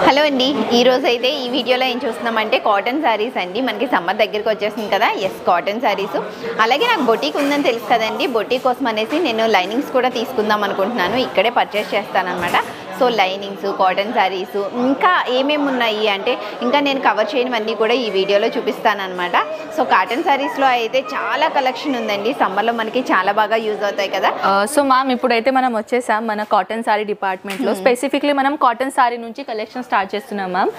Hello అండి, ఈ రోజు అయితే ఈ వీడియోలో ఏం చూస్తున్నామంటే కాటన్ శారీస్ అండి. మనకి సమ్మర్ దగ్గరికి వచ్చేసింది కదా. Yes, cotton saris. అలాగే నాకు బొటీక్ ఉందని తెలుసు కదండి. బొటీక్ కోసం అనేసి నేను లైనింగ్స్ కూడా తీసుకుందాం అనుకుంటున్నాను. ఇక్కడే పర్చేస్ చేస్తానన్నమాట. సో లైనింగ్స్, కాటన్ శారీస్ ఇంకా ఏమేమి ఉన్నాయి అంటే ఇంకా నేను కవర్ చేయనివన్నీ కూడా ఈ వీడియోలో చూపిస్తానన్నమాట. సో కాటన్ శారీస్లో అయితే చాలా కలెక్షన్ ఉందండి. సమ్మర్లో మనకి చాలా బాగా యూజ్ అవుతాయి కదా. సో మ్యామ్ ఇప్పుడైతే మనం వచ్చేసాం మన కాటన్ శారీ డిపార్ట్మెంట్లో. స్పెసిఫిక్లీ మనం కాటన్ శారీ నుంచి కలెక్షన్ స్టార్ట్ చేస్తున్నాం మ్యామ్.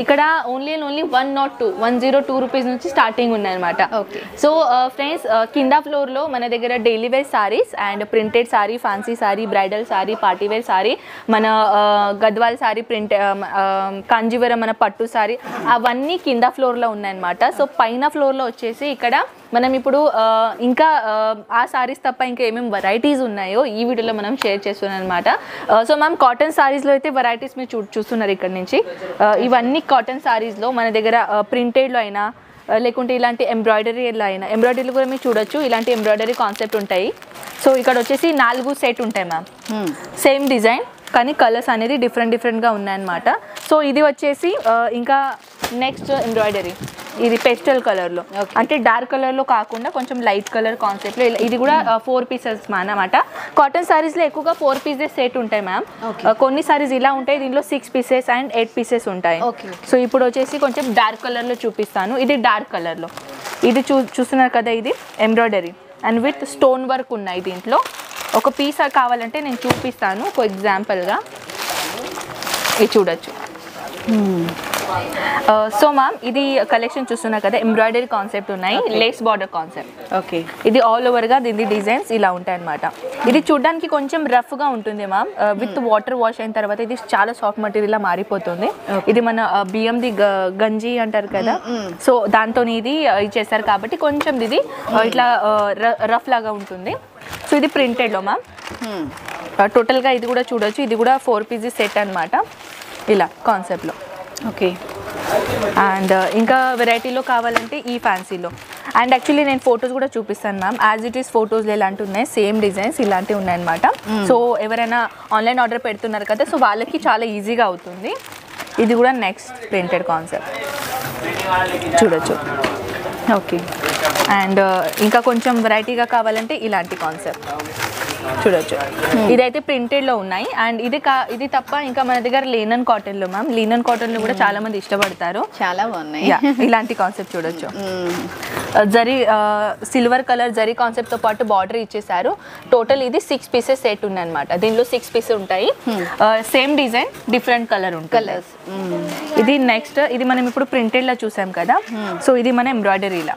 ఇక్కడ ఓన్లీ 102 రూపీస్ నుంచి స్టార్టింగ్ ఉన్నాయన్నమాట. ఓకే. సో ఫ్రెండ్స్, కింద ఫ్లోర్లో మన దగ్గర daily wear saris and printed sari, fancy sari, bridal sari, party wear sari, మన గద్వాల్ శారీ, ప్రింట్ కాంజీవరం మన పట్టు శారీ, అవన్నీ కింద ఫ్లోర్లో ఉన్నాయన్నమాట. సో పైన ఫ్లోర్లో వచ్చేసి ఇక్కడ మనం ఇప్పుడు ఇంకా ఆ శారీస్ తప్ప ఇంకా ఏమేమి వెరైటీస్ ఉన్నాయో ఈ వీడియోలో మనం షేర్ చేస్తున్నాం అనమాట. సో మ్యామ్ కాటన్ శారీస్లో అయితే వెరైటీస్ మీరు చూస్తున్నారు ఇక్కడ నుంచి. ఇవన్నీ కాటన్ శారీస్లో మన దగ్గర ప్రింటెడ్లో అయినా లేకుంటే ఇలాంటి ఎంబ్రాయిడరీలో అయినా, ఎంబ్రాయిడరీలో కూడా మీరు చూడొచ్చు. ఇలాంటి ఎంబ్రాయిడరీ కాన్సెప్ట్ ఉంటాయి. సో ఇక్కడ వచ్చేసి 4 సెట్ ఉంటాయి మ్యామ్. సేమ్ డిజైన్ కానీ కలర్స్ అనేది డిఫరెంట్గా ఉన్నాయన్నమాట. సో ఇది వచ్చేసి ఇంకా నెక్స్ట్ ఎంబ్రాయిడరీ, ఇది పెస్టల్ కలర్లో, అంటే డార్క్ కలర్లో కాకుండా కొంచెం లైట్ కలర్ కాన్సెప్ట్లో. ఇది కూడా 4 పీసెస్ అన్నమాట. కాటన్ శారీస్లో ఎక్కువగా 4 పీసెస్ సెట్ ఉంటాయి మ్యామ్. కొన్ని శారీస్ ఇలా ఉంటాయి, దీనిలో 6 పీసెస్ అండ్ 8 పీసెస్ ఉంటాయి. సో ఇప్పుడు వచ్చేసి కొంచెం డార్క్ కలర్లో చూపిస్తాను. ఇది డార్క్ కలర్లో, ఇది చూస్తున్నారు కదా, ఇది embroidery and with stone work ఉన్నాయి. దీంట్లో ఒక పీస్ కావాలంటే నేను చూపిస్తాను ఒక ఎగ్జాంపుల్గా. ఇది చూడొచ్చు. సో మ్యామ్ ఇది కలెక్షన్ చూస్తున్నా కదా, ఎంబ్రాయిడరీ కాన్సెప్ట్ ఉన్నాయి, లేస్ బార్డర్ కాన్సెప్ట్. ఓకే. ఇది ఆల్ ఓవర్గా దీని డిజైన్స్ ఇలా ఉంటాయి అనమాట. ఇది చూడడానికి కొంచెం రఫ్గా ఉంటుంది మ్యామ్. విత్ వాటర్ వాష్ అయిన తర్వాత ఇది చాలా సాఫ్ట్ మెటీరియల్లా మారిపోతుంది. ఇది మన బియ్యంది గంజి అంటారు కదా, సో దాంతో ఇది చేస్తారు కాబట్టి కొంచెం ఇది ఇట్లా రఫ్ లాగా ఉంటుంది. సో ఇది ప్రింటెడ్లో మ్యామ్. టోటల్గా ఇది కూడా చూడొచ్చు. ఇది కూడా 4 పీసెస్ సెట్ అనమాట, ఇలా కాన్సెప్ట్లో. ఓకే. అండ్ ఇంకా వెరైటీలో కావాలంటే ఈ ఫ్యాన్సీలో. అండ్ యాక్చువల్లీ నేను ఫొటోస్ కూడా చూపిస్తాను మ్యామ్. యాజ్ ఇట్ ఈస్ ఫొటోస్లో ఇలాంటివి ఉన్నాయి, సేమ్ డిజైన్స్ ఇలాంటివి ఉన్నాయన్నమాట. సో ఎవరైనా ఆన్లైన్ ఆర్డర్ పెడుతున్నారు కదా, సో వాళ్ళకి చాలా ఈజీగా అవుతుంది. ఇది కూడా నెక్స్ట్ ప్రింటెడ్ కాన్సెప్ట్ చూడొచ్చు. ఓకే. అండ్ ఇంకా కొంచెం వెరైటీగా కావాలంటే ఇలాంటి కాన్సెప్ట్ చూడొచ్చు. ఇదైతే ప్రింటెడ్లో ఉన్నాయి. అండ్ ఇది తప్ప ఇంకా మన దగ్గర లీనన్ కాటన్లో మ్యామ్, లీనన్ కాటన్లో కూడా చాలా మంది ఇష్టపడతారు. చాలా బాగున్నాయి. ఇలాంటి కాన్సెప్ట్ చూడొచ్చు. జరీ సిల్వర్ కలర్ జరీ కాన్సెప్ట్తో పాటు బార్డర్ ఇచ్చేసారు. టోటల్ ఇది 6 పీసెస్ సెట్ ఉన్నాయి అనమాట. దీనిలో 6 పీసెస్ ఉంటాయి. సేమ్ డిజైన్, డిఫరెంట్ కలర్ ఉంటుంది. కలర్స్. ఇది నెక్స్ట్, ఇది మనం ఇప్పుడు ప్రింటెడ్లో చూసాం కదా, సో ఇది మన ఎంబ్రాయిడరీలా.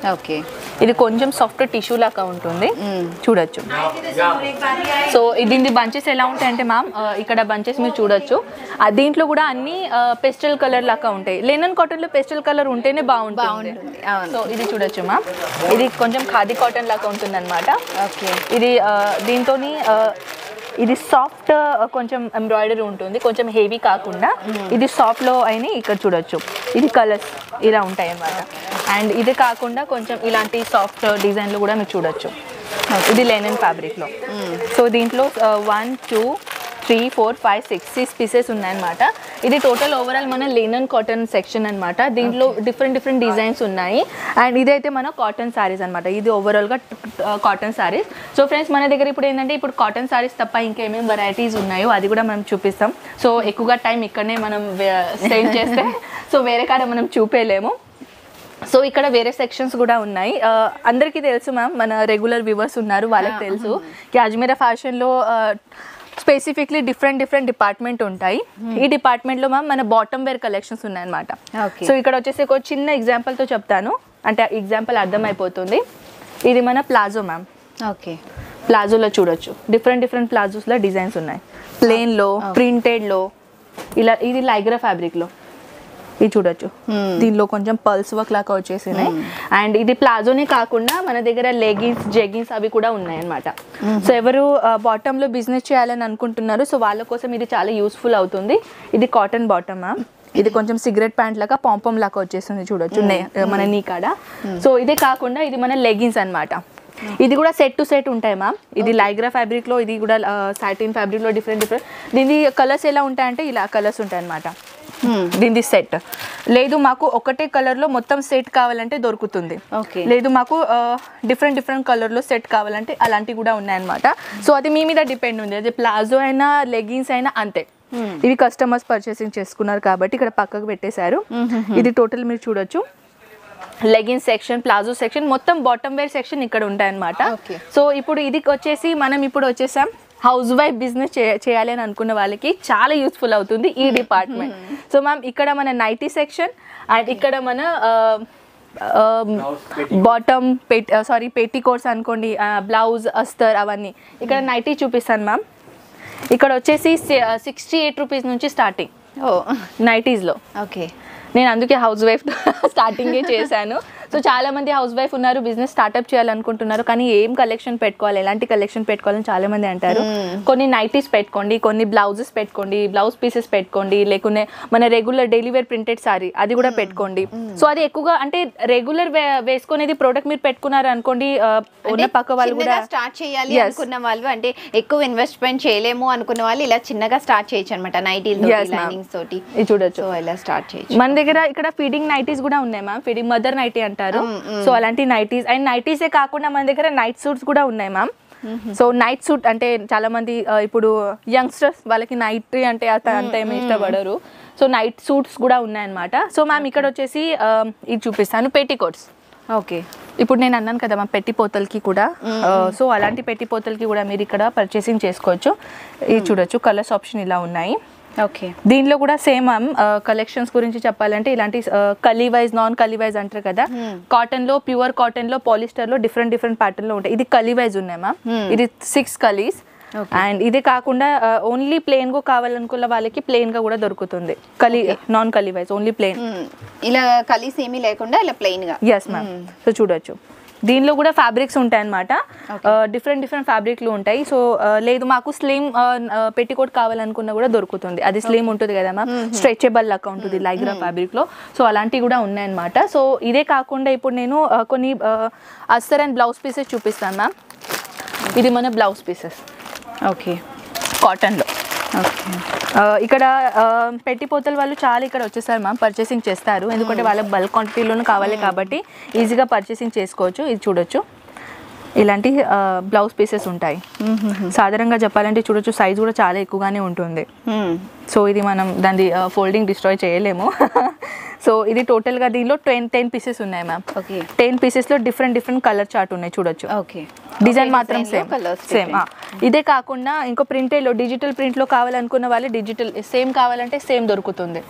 ఓకే. ఇది కొంచెం సాఫ్ట్ టిష్యూ లాగా ఉంటుంది, చూడొచ్చు. సో దీని బంచెస్ ఎలా ఉంటాయంటే మ్యామ్, ఇక్కడ బంచెస్ మీరు చూడొచ్చు. దీంట్లో కూడా అన్ని పెస్టల్ కలర్ లాగా ఉంటాయి. లెనన్ కాటన్లో పెస్టల్ కలర్ ఉంటేనే బాగుంటుంది. సో ఇది చూడొచ్చు మ్యామ్. ఇది కొంచెం ఖాదీ కాటన్ లాగా ఉంటుంది అనమాట. ఓకే. ఇది దీంతో ఇది సాఫ్ట్ కొంచెం ఎంబ్రాయిడరీ ఉంటుంది, కొంచెం హెవీ కాకుండా. ఇది సాఫ్ట్లో అయినా ఇక్కడ చూడొచ్చు. ఇది కలర్స్ ఇలా ఉంటాయి అన్నమాట. అండ్ ఇది కాకుండా కొంచెం ఇలాంటి సాఫ్ట్ డిజైన్లు కూడా మీరు చూడొచ్చు. ఇది లెనిన్ ఫ్యాబ్రిక్లో. సో దీంట్లో 1 2 3 4 5 6 పీసెస్ ఉన్నాయన్నమాట. ఇది టోటల్ ఓవరాల్ మన లినన్ కాటన్ సెక్షన్ అనమాట. దీంట్లో డిఫరెంట్ డిజైన్స్ ఉన్నాయి. అండ్ ఇదైతే మన కాటన్ శారీస్ అనమాట. ఇది ఓవరాల్గా కాటన్ శారీస్. సో ఫ్రెండ్స్, మన దగ్గర ఇప్పుడు ఏంటంటే ఇప్పుడు కాటన్ శారీస్ తప్ప ఇంకేమేమి వెరైటీస్ ఉన్నాయో అది కూడా మనం చూపిస్తాం. సో ఎక్కువగా టైం ఇక్కడనే మనం స్పెండ్ చేస్తే సో వేరే కాడ మనం చూపేయలేము. సో ఇక్కడ వేరే సెక్షన్స్ కూడా ఉన్నాయి. అందరికీ తెలుసు మ్యామ్, మన రెగ్యులర్ వ్యూవర్స్ ఉన్నారు, వాళ్ళకి తెలుసు అజ్మీరా ఫ్యాషన్లో స్పెసిఫిక్లీ డిఫరెంట్ డిపార్ట్మెంట్ ఉంటాయి. ఈ డిపార్ట్మెంట్లో మ్యామ్ మన బాటమ్ వేర్ కలెక్షన్స్ ఉన్నాయన్నమాట. సో ఇక్కడ వచ్చేసి ఒక చిన్న ఎగ్జాంపుల్తో చెప్తాను, అంటే ఎగ్జాంపుల్ అర్థమైపోతుంది. ఇది మన ప్లాజో మ్యామ్. ఓకే. ప్లాజోలో చూడొచ్చు, డిఫరెంట్ ప్లాజోస్లో డిజైన్స్ ఉన్నాయి. ప్లెయిన్లో, ప్రింటెడ్లో, ఇలా ఇది లైగ్రా ఫ్యాబ్రిక్లో ఇది చూడొచ్చు. దీనిలో కొంచెం పల్స్ వర్క్ లాగా వచ్చేసినాయి. అండ్ ఇది ప్లాజోనే కాకుండా మన దగ్గర లెగిన్స్, జెగిన్స్ అవి కూడా ఉన్నాయి అనమాట. సో ఎవరు బాటంలో బిజినెస్ చేయాలని అనుకుంటున్నారు, సో వాళ్ళ కోసం ఇది చాలా యూస్ఫుల్ అవుతుంది. ఇది కాటన్ బాటమ్ మ్యామ్. ఇది కొంచెం సిగరెట్ ప్యాంట్ లాగా పాంపమ్ లాగా వచ్చేస్తుంది చూడొచ్చు మన నీ కాడ. సో ఇదే కాకుండా ఇది మన లెగిన్స్ అనమాట. ఇది కూడా సెట్ టు సెట్ ఉంటాయి మ్యామ్. ఇది లైగ్రా ఫ్యాబ్రిక్లో, ఇది కూడా సాటిన్ ఫ్యాబ్రిక్లో డిఫరెంట్. దీని కలర్స్ ఎలా ఉంటాయంటే ఇలా కలర్స్ ఉంటాయి అనమాట. దీని సెట్. లేదు మాకు ఒకటే కలర్లో మొత్తం సెట్ కావాలంటే దొరుకుతుంది. లేదు మాకు డిఫరెంట్ కలర్లో సెట్ కావాలంటే అలాంటివి కూడా ఉన్నాయన్నమాట. సో అది మీ మీద డిపెండ్ ఉంది. అది ప్లాజో అయినా లెగ్గిన్స్ అయినా అంతే. ఇవి కస్టమర్స్ పర్చేసింగ్ చేసుకున్నారు కాబట్టి ఇక్కడ పక్కకు పెట్టేశారు. ఇది టోటల్ మీరు చూడొచ్చు, లెగిన్స్ సెక్షన్, ప్లాజో సెక్షన్, మొత్తం బాటమ్ వేర్ సెక్షన్ ఇక్కడ ఉంటాయి అన్నమాట. సో ఇప్పుడు ఇది వచ్చేసి మనం ఇప్పుడు వచ్చేసాం హౌస్ వైఫ్ బిజినెస్ చేయాలి అని అనుకున్న వాళ్ళకి చాలా యూస్ఫుల్ అవుతుంది ఈ డిపార్ట్మెంట్. సో మ్యామ్ ఇక్కడ మన నైటీ సెక్షన్ అండ్ ఇక్కడ మన బాటమ్ పెట్టికోట్స్ అనుకోండి, బ్లౌజ్, అస్తర్ అవన్నీ. ఇక్కడ నైటీ చూపిస్తాను మ్యామ్. ఇక్కడ వచ్చేసి 68 రూపీస్ నుంచి స్టార్టింగ్ నైటీస్లో. ఓకే, నేను అందుకే హౌస్ వైఫ్ స్టార్టింగే చేశాను. సో చాలా మంది హౌస్ వైఫ్ ఉన్నారు, బిజినెస్ స్టార్ట్అప్ చేయాలనుకుంటున్నారు, కానీ ఏం కలెక్షన్ పెట్టుకోవాలి, ఎలాంటి కలెక్షన్ పెట్టుకోవాలని చాలా మంది అంటారు. కొన్ని నైటీస్ పెట్టుకోండి, కొన్ని బ్లౌజెస్ పెట్టుకోండి, బ్లౌజ్ పీసెస్ పెట్టుకోండి, లేకుంటే మన regular daily wear printed sari అది కూడా పెట్టుకోండి. సో అది ఎక్కువగా అంటే రెగ్యులర్ వేసుకునేది ప్రోడక్ట్ మీరు పెట్టుకున్నారు అనుకోండి, ఉన్న పక్క వాళ్ళు కూడా స్టార్ట్ చేయాలి అనుకున్న వాళ్ళు, అంటే ఎక్కువ ఇన్వెస్ట్మెంట్ చేయలేము అనుకున్న వాళ్ళు ఇలా చిన్నగా స్టార్ట్ చేయొచ్చు అనమాట. నైటీస్ తోటి ఇది చూడొచ్చు, ఇలా స్టార్ట్ చేయొచ్చు. మన దగ్గర ఇక్కడ ఫీడింగ్ నైటీస్ కూడా ఉన్నాయి మ్యామ్. ఫీడింగ్ మదర్ నైటీ అంటారు. సో అలాంటి నైటీస్ అండ్ నైటీసే కాకుండా మన దగ్గర నైట్ సూట్స్ కూడా ఉన్నాయి మ్యామ్. సో నైట్ సూట్ అంటే చాలా మంది ఇప్పుడు యంగ్స్టర్స్ వాళ్ళకి నైట్ అంటే అంత ఏమి ఇష్టపడరు. సో నైట్ సూట్స్ కూడా ఉన్నాయన్నమాట. సో మ్యామ్ ఇక్కడ వచ్చేసి ఇది చూపిస్తాను, పెట్టికోట్స్. ఓకే, ఇప్పుడు నేను అన్నాను కదా మా పెట్టిపోతలకి కూడా, సో అలాంటి పెట్టిపోతలకి కూడా మీరు ఇక్కడ పర్చేసింగ్ చేసుకోవచ్చు. ఇది చూడొచ్చు, కలర్స్ ఆప్షన్ ఇలా ఉన్నాయి. ఓకే, దీనిలో కూడా సేమ్ మ్యామ్ కలెక్షన్స్ గురించి చెప్పాలంటే ఇలాంటి కలీ వైజ్, నాన్ కలీ వైజ్ అంటారు కదా, కాటన్ లో, ప్యూర్ కాటన్ లో, పాలిస్టర్ లో డిఫరెంట్ ప్యాటర్న్ లో ఉంటాయి. ఇది కలీ వైజ్ ఉన్నాయి మ్యామ్. ఇది 6 కలీస్. అండ్ ఇదే కాకుండా ఓన్లీ ప్లెయిన్ గా కావాలనుకున్న వాళ్ళకి ప్లెయిన్ గా కూడా దొరుకుతుంది. కలీ నాన్ కలీ వైజ్ ఓన్లీ ప్లెయిన్, ఇలా కలీస్ ఏమీ లేకుండా ఇలా ప్లెయిన్ గా. Yes ma'am. సో చూడొచ్చు, దీనిలో కూడా ఫ్యాబ్రిక్స్ ఉంటాయి అన్నమాట. డిఫరెంట్ ఫ్యాబ్రిక్లు ఉంటాయి. సో లేదు మాకు స్లిమ్ పెట్టికోట్ కావాలనుకున్నా కూడా దొరుకుతుంది. అది స్లిమ్ ఉంటుంది కదా మ్యామ్, స్ట్రెచబుల్ లాగా ఉంటుంది లైగ్రా ఫ్యాబ్రిక్ లో. సో అలాంటివి కూడా ఉన్నాయన్నమాట. సో ఇదే కాకుండా ఇప్పుడు నేను కొన్ని అస్తర్ అండ్ బ్లౌజ్ పీసెస్ చూపిస్తాను మ్యామ్. ఇది మన బ్లౌజ్ పీసెస్. ఓకే, కాటన్లో. ఇక్కడ పెట్టిపోతల వాళ్ళు చాలా ఇక్కడ వచ్చేసారు మ్యామ్, పర్చేసింగ్ చేస్తారు. ఎందుకంటే వాళ్ళకి బల్క్ క్వాంటిటీలోనూ కావాలి కాబట్టి ఈజీగా పర్చేసింగ్ చేసుకోవచ్చు. ఇది చూడొచ్చు, ఇలాంటి బ్లౌజ్ పీసెస్ ఉంటాయి. సాధారణంగా చెప్పాలంటే చూడొచ్చు, సైజ్ కూడా చాలా ఎక్కువగానే ఉంటుంది. సో ఇది మనం దాన్ని ఫోల్డింగ్ డిస్ట్రాయ్ చేయలేము. సో ఇది టోటల్గా దీనిలో 10 పీసెస్ ఉన్నాయి మ్యామ్. 10 పీసెస్లో డిఫరెంట్ కలర్ చార్ట్ ఉన్నాయి చూడొచ్చు. ఓకే, డిజైన్ మాత్రం సేమ్. ఇదే కాకుండా ఇంకో ప్రింటేలో డిజిటల్ ప్రింట్లో కావాలనుకున్న వాళ్ళు డిజిటల్ సేమ్ కావాలంటే సేమ్ దొరుకుతుంది.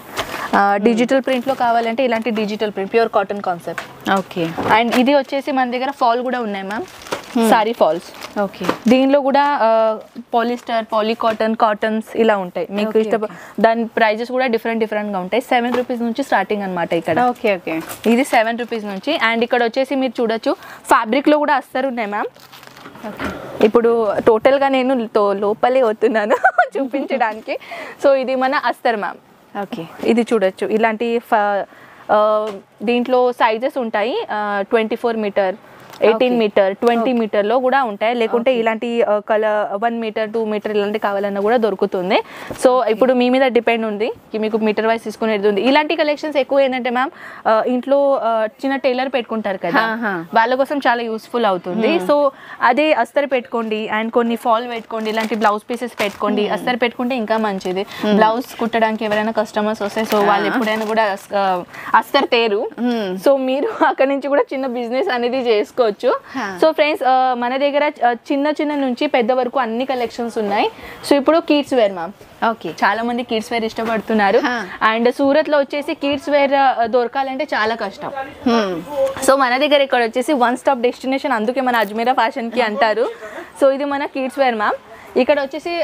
డిజిటల్ ప్రింట్లో కావాలంటే ఇలాంటి digital print, pure cotton concept. Okay, and ఇది వచ్చేసి మన దగ్గర ఫాల్ కూడా ఉన్నాయి మ్యామ్, సారీ ఫాల్స్. ఓకే, దీనిలో కూడా పాలిస్టర్, పాలీకాటన్, కాటన్స్ ఇలా ఉంటాయి. మీకు దాని ప్రైజెస్ కూడా డిఫరెంట్గా ఉంటాయి. 7 రూపీస్ నుంచి స్టార్టింగ్ అనమాట ఇక్కడ. ఓకే ఓకే, ఇది 7 రూపీస్ నుంచి. అండ్ ఇక్కడ వచ్చేసి మీరు చూడొచ్చు, ఫ్యాబ్రిక్లో కూడా అస్తర్ ఉన్నాయి మ్యామ్. ఇప్పుడు టోటల్గా నేను లోపలే వస్తున్నాను చూపించడానికి. సో ఇది మన అస్తర్ మ్యామ్. ఓకే, ఇది చూడొచ్చు, ఇలాంటి దీంట్లో సైజెస్ ఉంటాయి. 24 మీటర్, 18 మీటర్, 20 మీటర్లో కూడా ఉంటాయి. లేకుంటే ఇలాంటి కలర్ 1 మీటర్, 2 మీటర్ ఇలాంటి కావాలన్నా కూడా దొరుకుతుంది. సో ఇప్పుడు మీ మీద డిపెండ్ ఉంది, మీకు మీటర్ వైజ్ తీసుకునేది ఉంది. ఇలాంటి కలెక్షన్స్ ఎక్కువ ఏంటంటే మ్యామ్ ఇంట్లో చిన్న టైలర్ పెట్టుకుంటారు కదా, వాళ్ళ కోసం చాలా యూస్ఫుల్ అవుతుంది. సో అదే అస్తర్ పెట్టుకోండి అండ్ కొన్ని ఫాల్ పెట్టుకోండి, ఇలాంటి బ్లౌజ్ పీసెస్ పెట్టుకోండి. అస్తర్ పెట్టుకుంటే ఇంకా మంచిది. బ్లౌజ్ కుట్టడానికి ఎవరైనా కస్టమర్స్ వస్తే సో వాళ్ళు ఎప్పుడైనా కూడా అస్తర్ తేరు. సో మీరు అక్కడ నుంచి కూడా చిన్న బిజినెస్ అనేది చేసుకోవచ్చు. సో ఫ్రెండ్స్ మన దగ్గర చిన్న నుంచి పెద్ద వరకు అన్ని కలెక్షన్స్ ఉన్నాయి. సో ఇప్పుడు కిడ్స్ వేర్ మ్యామ్. ఓకే, చాలా మంది కిడ్స్ వేర్ ఇష్టపడుతున్నారు. అండ్ సూరత్ లో వచ్చేసి కిడ్స్ వేర్ దొరకాలంటే చాలా కష్టం. సో మన దగ్గర ఇక్కడ వచ్చేసి 1 స్టాప్ డెస్టినేషన్, అందుకే మన అజ్మీరా ఫ్యాషన్ కి అంటారు. సో ఇది మన కిడ్స్ వేర్ మ్యామ్. ఇక్కడ వచ్చేసి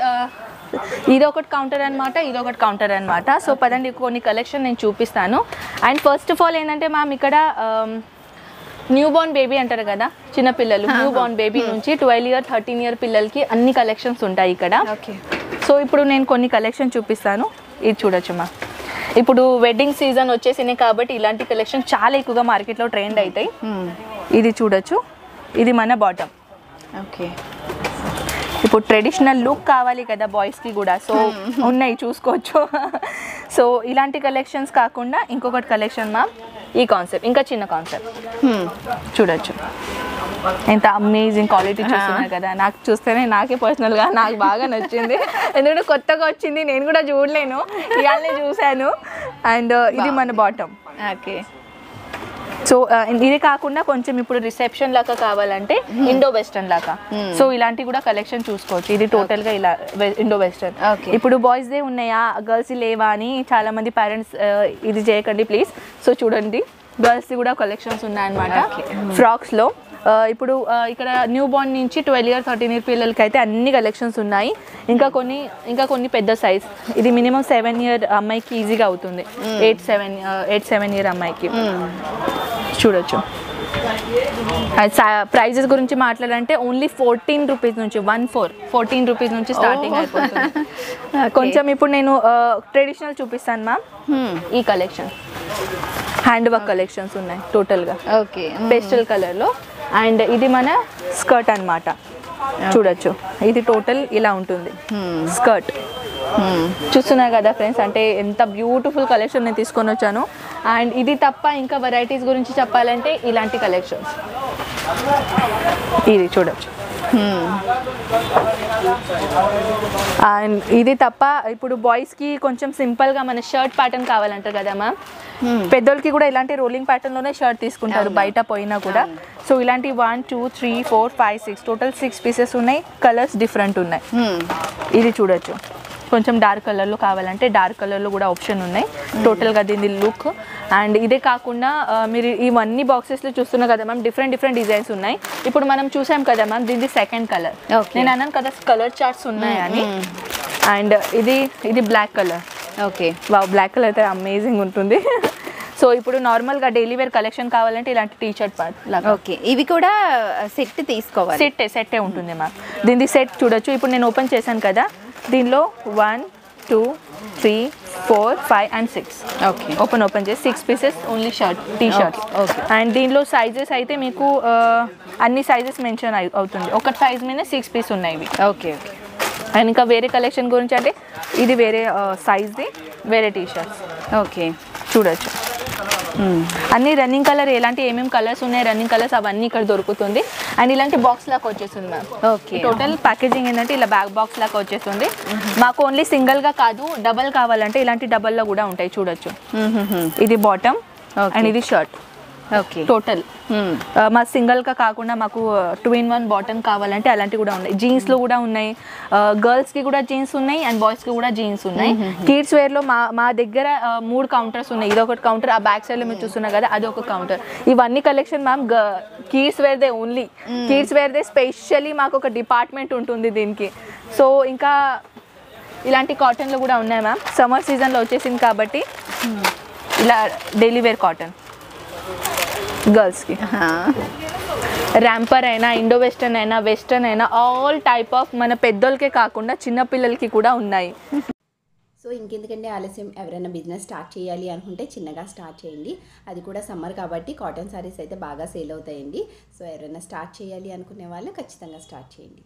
ఇదొకటి కౌంటర్ అనమాట, ఇదొకటి కౌంటర్ అనమాట. సో పదండి కొన్ని కలెక్షన్ నేను చూపిస్తాను. అండ్ ఫస్ట్ ఆఫ్ ఆల్ ఏంటంటే మ్యామ్ ఇక్కడ న్యూ బోర్న్ బేబీ అంటారు కదా, చిన్నపిల్లలు, న్యూ బోర్న్ బేబీ నుంచి 12 ఇయర్ 13 ఇయర్ పిల్లలకి అన్ని కలెక్షన్స్ ఉంటాయి ఇక్కడ. సో ఇప్పుడు నేను కొన్ని కలెక్షన్ చూపిస్తాను. ఇది చూడొచ్చు మా, ఇప్పుడు వెడ్డింగ్ సీజన్ వచ్చేసినాయి కాబట్టి ఇలాంటి కలెక్షన్ చాలా ఎక్కువగా మార్కెట్లో ట్రెండ్ అవుతాయి. ఇది చూడొచ్చు, ఇది మన బాటమ్. ఓకే, ఇప్పుడు ట్రెడిషనల్ లుక్ కావాలి కదా బాయ్స్కి కూడా, సో ఉన్నాయి చూసుకోవచ్చు. సో ఇలాంటి కలెక్షన్స్ కాకుండా ఇంకొకటి కలెక్షన్ మ్యామ్, ఈ కాన్సెప్ట్ ఇంకా చిన్న కాన్సెప్ట్ చూడొచ్చు. ఎంత అమేజింగ్ క్వాలిటీ చూస్తున్నారు కదా. నాకు చూస్తేనే నాకే పర్సనల్గా నాకు బాగా నచ్చింది. ఎందుకంటే కొత్తగా వచ్చింది, నేను కూడా చూడలేను, ఇవాళనే చూశాను. అండ్ ఇది మన బాటమ్. ఓకే. సో ఇది కాకుండా కొంచెం ఇప్పుడు రిసెప్షన్ లాగా కావాలంటే ఇండో వెస్టర్న్ లాగా, సో ఇలాంటివి కూడా కలెక్షన్ చూసుకోవచ్చు. ఇది టోటల్ గా ఇలా ఇండో వెస్టర్న్. ఇప్పుడు బాయ్స్ దే ఉన్నాయా, గర్ల్స్ లేవా అని చాలా మంది పేరెంట్స్ ఇది చేయకండి ప్లీజ్. సో చూడండి, గర్ల్స్ కూడా కలెక్షన్స్ ఉన్నాయన్నమాట ఫ్రాక్స్ లో. ఇప్పుడు ఇక్కడ న్యూ బోర్న్ నుంచి 12 year 13 year పిల్లలకి అయితే అన్ని కలెక్షన్స్ ఉన్నాయి. ఇంకా కొన్ని పెద్ద సైజ్, ఇది మినిమం 7 year అమ్మాయికి ఈజీగా అవుతుంది, 8-7 year అమ్మాయికి చూడొచ్చు. ప్రైజెస్ గురించి మాట్లాడాలంటే ఓన్లీ 14 రూపీస్ నుంచి 14 రూపీస్ నుంచి స్టార్టింగ్ అయిపోతుంది. కొంచెం ఇప్పుడు నేను ట్రెడిషనల్ చూపిస్తాను మ్యామ్. ఈ కలెక్షన్ హ్యాండ్ వర్క్ కలెక్షన్స్ ఉన్నాయి టోటల్గా. ఓకే. పేస్టల్ కలర్లో. అండ్ ఇది మన స్కర్ట్ అన్నమాట, చూడొచ్చు. ఇది టోటల్ ఇలా ఉంటుంది స్కర్ట్. చూస్తున్నారు కదా ఫ్రెండ్స్, అంటే ఎంత బ్యూటిఫుల్ కలెక్షన్ నేను తీసుకొని వచ్చాను. అండ్ ఇది తప్ప ఇంకా వెరైటీస్ గురించి చెప్పాలంటే ఇలాంటి కలెక్షన్స్, ఇది చూడొచ్చు. అండ్ ఇది తప్ప ఇప్పుడు బాయ్స్కి కొంచెం సింపుల్గా మన షర్ట్ ప్యాటర్న్ కావాలంటారు కదా మ్యామ్, పెద్దోళ్ళకి కూడా ఇలాంటి రోలింగ్ ప్యాటర్న్లోనే షర్ట్ తీసుకుంటారు బయట పోయినా కూడా. సో ఇలాంటి 1 2 3 4 5 6 టోటల్ 6 పీసెస్ ఉన్నాయి. కలర్స్ డిఫరెంట్ ఉన్నాయి. ఇది చూడొచ్చు. కొంచెం డార్క్ కలర్లో కావాలంటే డార్క్ కలర్లో కూడా ఆప్షన్ ఉన్నాయి. టోటల్గా దీని లుక్. అండ్ ఇదే కాకుండా మీరు ఇవన్నీ బాక్సెస్లో చూస్తున్నారు కదా మ్యామ్, డిఫరెంట్ డిజైన్స్ ఉన్నాయి. ఇప్పుడు మనం చూసాం కదా మ్యామ్, దీనిది సెకండ్ కలర్. నేను అన్నాను కదా కలర్ చార్ట్స్ ఉన్నాయని. అండ్ ఇది black colour. Okay. Wow, black colour అయితే అమేజింగ్ ఉంటుంది. సో ఇప్పుడు నార్మల్గా డైలీ వేర్ కలెక్షన్ కావాలంటే ఇలాంటి టీ షర్ట్ పార్ట్ లాగా. ఓకే. ఇవి కూడా సెట్ తీసుకోవాలి. సెట్టే ఉంటుంది మ్యామ్. దీని సెట్ చూడొచ్చు. ఇప్పుడు నేను ఓపెన్ చేశాను కదా, దీనిలో 1 2 3 4 5 and 6. ఓకే. ఓపెన్ చేసి 6 pieces only T shirt. Okay. And దీనిలో సైజెస్ అయితే మీకు అన్ని సైజెస్ మెన్షన్ అవుతుంది. ఒక సైజ్ మీద 6 పీస్ ఉన్నాయి ఇవి. ఓకే. ఓకే. అండ్ ఇంకా వేరే కలెక్షన్ గురించి అంటే ఇది వేరే సైజ్ది వేరే టీ షర్ట్స్. ఓకే. చూడొచ్చు. అన్ని రన్నింగ్ కలర్, ఎలాంటి ఏమేమి కలర్స్ ఉన్నాయి రన్నింగ్ కలర్స్ అవన్నీ ఇక్కడ దొరుకుతుంది. అండ్ ఇలాంటి బాక్స్ లాగా వచ్చేస్తుంది మ్యామ్. ఓకే. టోటల్ ప్యాకేజింగ్ ఏంటంటే ఇలా బ్యాగ్ బాక్స్ లాగా వచ్చేస్తుంది. మాకు ఓన్లీ సింగిల్గా కాదు, డబల్ కావాలంటే ఇలాంటి డబల్లో కూడా ఉంటాయి. చూడొచ్చు. ఇది బాటమ్ అండ్ ఇది షర్ట్. ఓకే. టోటల్ మా సింగిల్గా కాకుండా మాకు 2-in-1 బాటమ్ కావాలంటే అలాంటివి కూడా ఉన్నాయి. జీన్స్లో కూడా ఉన్నాయి, గర్ల్స్కి కూడా జీన్స్ ఉన్నాయి అండ్ బాయ్స్కి కూడా జీన్స్ ఉన్నాయి. కిడ్స్ వేర్లో మా దగ్గర 3 కౌంటర్స్ ఉన్నాయి. ఇదొకటి కౌంటర్, ఆ బ్యాక్ సైడ్లో మీరు చూస్తున్నారు కదా అది ఒక కౌంటర్. ఇవన్నీ కలెక్షన్ మ్యామ్ కిడ్స్ వేర్దే ఓన్లీ. కిడ్స్ వేర్దే స్పెషల్లీ మాకు ఒక డిపార్ట్మెంట్ ఉంటుంది దీనికి. సో ఇంకా ఇలాంటి కాటన్లో కూడా ఉన్నాయి మ్యామ్. సమ్మర్ సీజన్లో వచ్చేసింది కాబట్టి ఇలా డైలీ వేర్ కాటన్ గర్ల్స్కి. ర్యాంపర్ అయినా, ఇండో వెస్టర్న్ అయినా, వెస్టర్న్ అయినా, ఆల్ టైప్ ఆఫ్ మన పెద్దోళ్ళకే కాకుండా చిన్నపిల్లలకి కూడా ఉన్నాయి. సో ఇంకెందుకంటే ఆలస్యం, ఎవరైనా బిజినెస్ స్టార్ట్ చేయాలి అనుకుంటే చిన్నగా స్టార్ట్ చేయండి. అది కూడా సమ్మర్ కాబట్టి కాటన్ శారీస్ అయితే బాగా సేల్ అవుతాయండి. సో ఎవరైనా స్టార్ట్ చేయాలి అనుకునే వాళ్ళు ఖచ్చితంగా స్టార్ట్ చేయండి.